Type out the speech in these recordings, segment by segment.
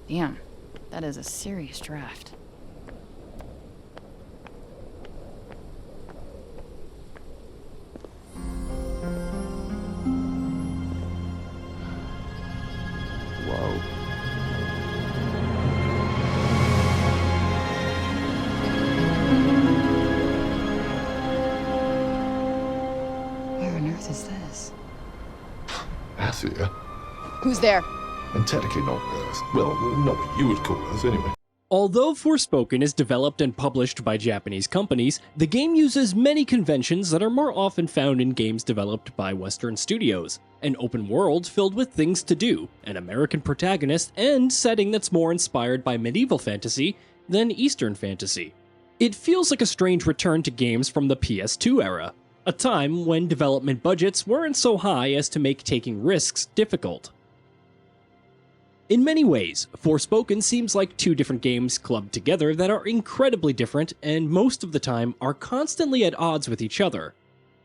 Damn, that is a serious draft. Whoa. Where on earth is this? Athia. Who's there? And technically not Earth. Well, not what you would call Earth, anyway. Although Forspoken is developed and published by Japanese companies, the game uses many conventions that are more often found in games developed by Western studios. An open world filled with things to do, an American protagonist, and setting that's more inspired by medieval fantasy than Eastern fantasy. It feels like a strange return to games from the PS2 era, a time when development budgets weren't so high as to make taking risks difficult. In many ways, Forspoken seems like two different games clubbed together that are incredibly different and most of the time are constantly at odds with each other.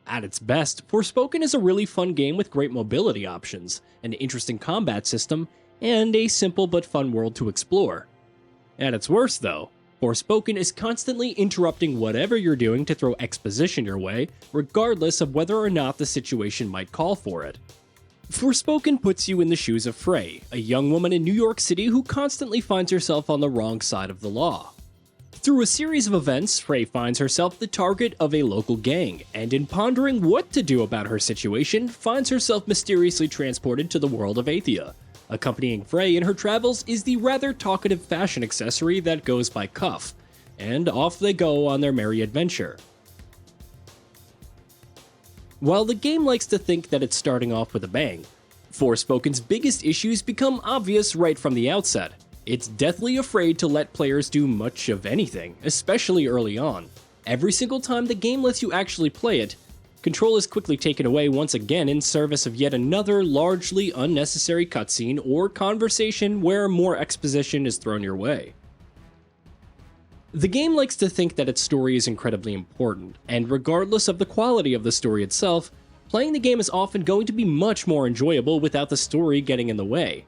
At its best, Forspoken is a really fun game with great mobility options, an interesting combat system, and a simple but fun world to explore. At its worst though, Forspoken is constantly interrupting whatever you're doing to throw exposition your way, regardless of whether or not the situation might call for it. Forspoken puts you in the shoes of Frey, a young woman in New York City who constantly finds herself on the wrong side of the law. Through a series of events, Frey finds herself the target of a local gang, and in pondering what to do about her situation, finds herself mysteriously transported to the world of Athia. Accompanying Frey in her travels is the rather talkative fashion accessory that goes by Cuff, and off they go on their merry adventure. While the game likes to think that it's starting off with a bang, Forspoken's biggest issues become obvious right from the outset. It's deathly afraid to let players do much of anything, especially early on. Every single time the game lets you actually play it, control is quickly taken away once again in service of yet another largely unnecessary cutscene or conversation where more exposition is thrown your way. The game likes to think that its story is incredibly important, and regardless of the quality of the story itself, playing the game is often going to be much more enjoyable without the story getting in the way.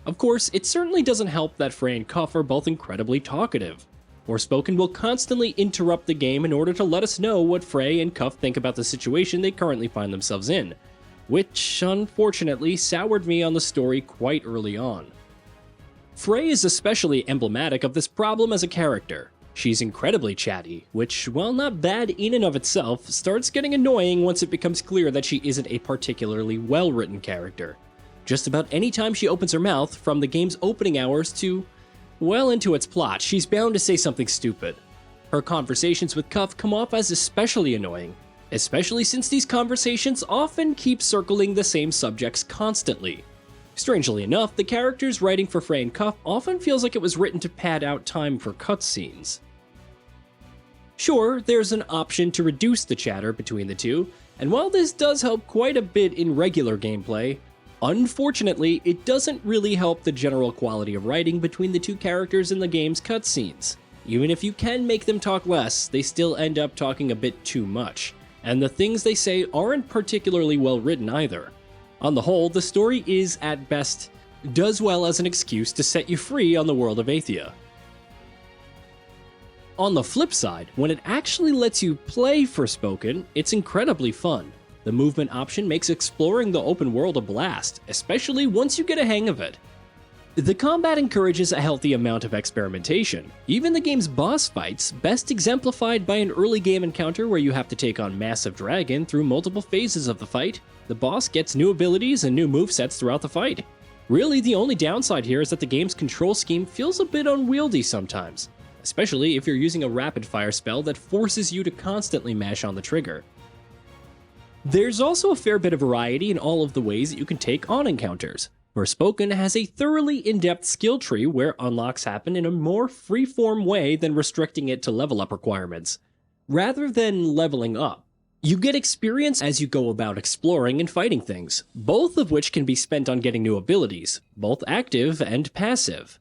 Of course, it certainly doesn't help that Frey and Cuff are both incredibly talkative. Forspoken will constantly interrupt the game in order to let us know what Frey and Cuff think about the situation they currently find themselves in, which unfortunately soured me on the story quite early on. Frey is especially emblematic of this problem as a character. She's incredibly chatty, which, while not bad in and of itself, starts getting annoying once it becomes clear that she isn't a particularly well-written character. Just about any time she opens her mouth, from the game's opening hours to well into its plot, she's bound to say something stupid. Her conversations with Cuff come off as especially annoying, especially since these conversations often keep circling the same subjects constantly. Strangely enough, the characters writing for Frey and Cuff often feels like it was written to pad out time for cutscenes. Sure, there's an option to reduce the chatter between the two, and while this does help quite a bit in regular gameplay, unfortunately, it doesn't really help the general quality of writing between the two characters in the game's cutscenes. Even if you can make them talk less, they still end up talking a bit too much, and the things they say aren't particularly well written either. On the whole, the story is, at best, does well as an excuse to set you free on the world of Athia. On the flip side, when it actually lets you play Forspoken, it's incredibly fun. The movement option makes exploring the open world a blast, especially once you get a hang of it. The combat encourages a healthy amount of experimentation. Even the game's boss fights, best exemplified by an early game encounter where you have to take on Massive Dragon through multiple phases of the fight, the boss gets new abilities and new movesets throughout the fight. Really, the only downside here is that the game's control scheme feels a bit unwieldy sometimes, especially if you're using a rapid-fire spell that forces you to constantly mash on the trigger. There's also a fair bit of variety in all of the ways that you can take on encounters. Forspoken has a thoroughly in-depth skill tree where unlocks happen in a more free-form way than restricting it to level up requirements. Rather than leveling up, you get experience as you go about exploring and fighting things, both of which can be spent on getting new abilities, both active and passive.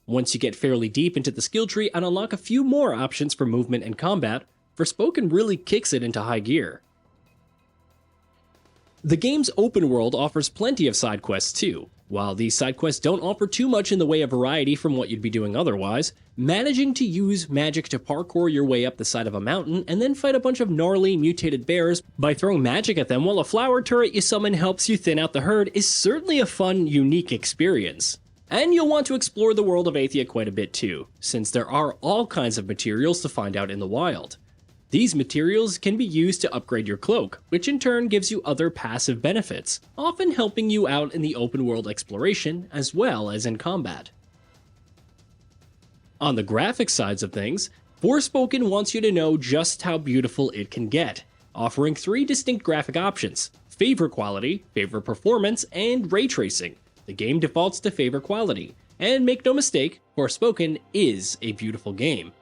Once you get fairly deep into the skill tree and unlock a few more options for movement and combat, Forspoken really kicks it into high gear. The game's open world offers plenty of side quests too. While these side quests don't offer too much in the way of variety from what you'd be doing otherwise, managing to use magic to parkour your way up the side of a mountain and then fight a bunch of gnarly mutated bears by throwing magic at them while a flower turret you summon helps you thin out the herd is certainly a fun, unique experience. And you'll want to explore the world of Athia quite a bit too, since there are all kinds of materials to find out in the wild. These materials can be used to upgrade your cloak, which in turn gives you other passive benefits, often helping you out in the open world exploration as well as in combat. On the graphic sides of things, Forspoken wants you to know just how beautiful it can get, offering 3 distinct graphic options: favor quality, favor performance, and ray tracing. The game defaults to favor quality, and make no mistake, Forspoken is a beautiful game.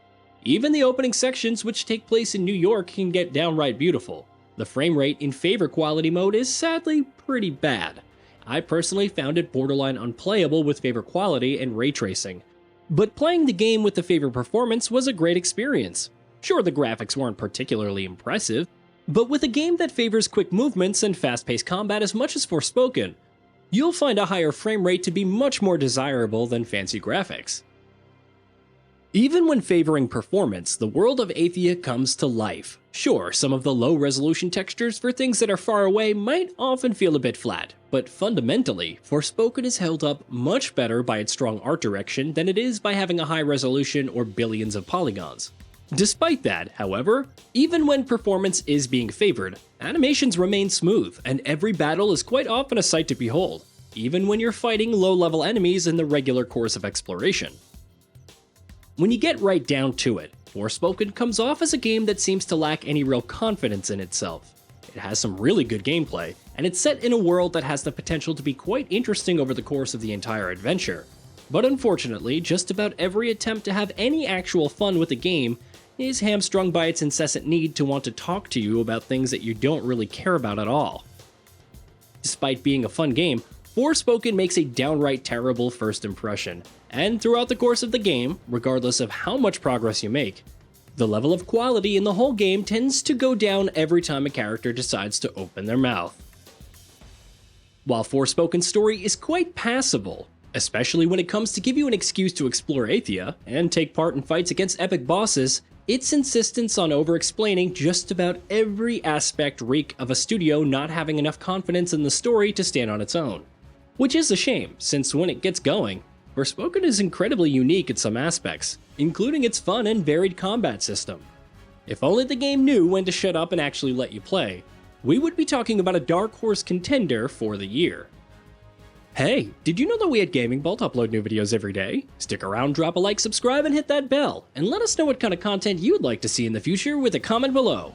Even the opening sections, which take place in New York, can get downright beautiful. The frame rate in favor quality mode is sadly pretty bad. I personally found it borderline unplayable with favor quality and ray tracing. But playing the game with the favor performance was a great experience. Sure, the graphics weren't particularly impressive, but with a game that favors quick movements and fast-paced combat as much as Forspoken, you'll find a higher frame rate to be much more desirable than fancy graphics. Even when favoring performance, the world of Athia comes to life. Sure, some of the low-resolution textures for things that are far away might often feel a bit flat, but fundamentally, Forspoken is held up much better by its strong art direction than it is by having a high resolution or billions of polygons. Despite that, however, even when performance is being favored, animations remain smooth, and every battle is quite often a sight to behold, even when you're fighting low-level enemies in the regular course of exploration. When you get right down to it, Forspoken comes off as a game that seems to lack any real confidence in itself. It has some really good gameplay, and it's set in a world that has the potential to be quite interesting over the course of the entire adventure. But unfortunately, just about every attempt to have any actual fun with the game is hamstrung by its incessant need to want to talk to you about things that you don't really care about at all. Despite being a fun game, Forspoken makes a downright terrible first impression, and throughout the course of the game, regardless of how much progress you make, the level of quality in the whole game tends to go down every time a character decides to open their mouth. While Forspoken's story is quite passable, especially when it comes to give you an excuse to explore Athia and take part in fights against epic bosses, its insistence on over-explaining just about every aspect reek of a studio not having enough confidence in the story to stand on its own. Which is a shame, since when it gets going, Forspoken is incredibly unique in some aspects, including its fun and varied combat system. If only the game knew when to shut up and actually let you play, we would be talking about a dark horse contender for the year. Hey, did you know that we at GamingBolt upload new videos every day? Stick around, drop a like, subscribe, and hit that bell, and let us know what kind of content you'd like to see in the future with a comment below.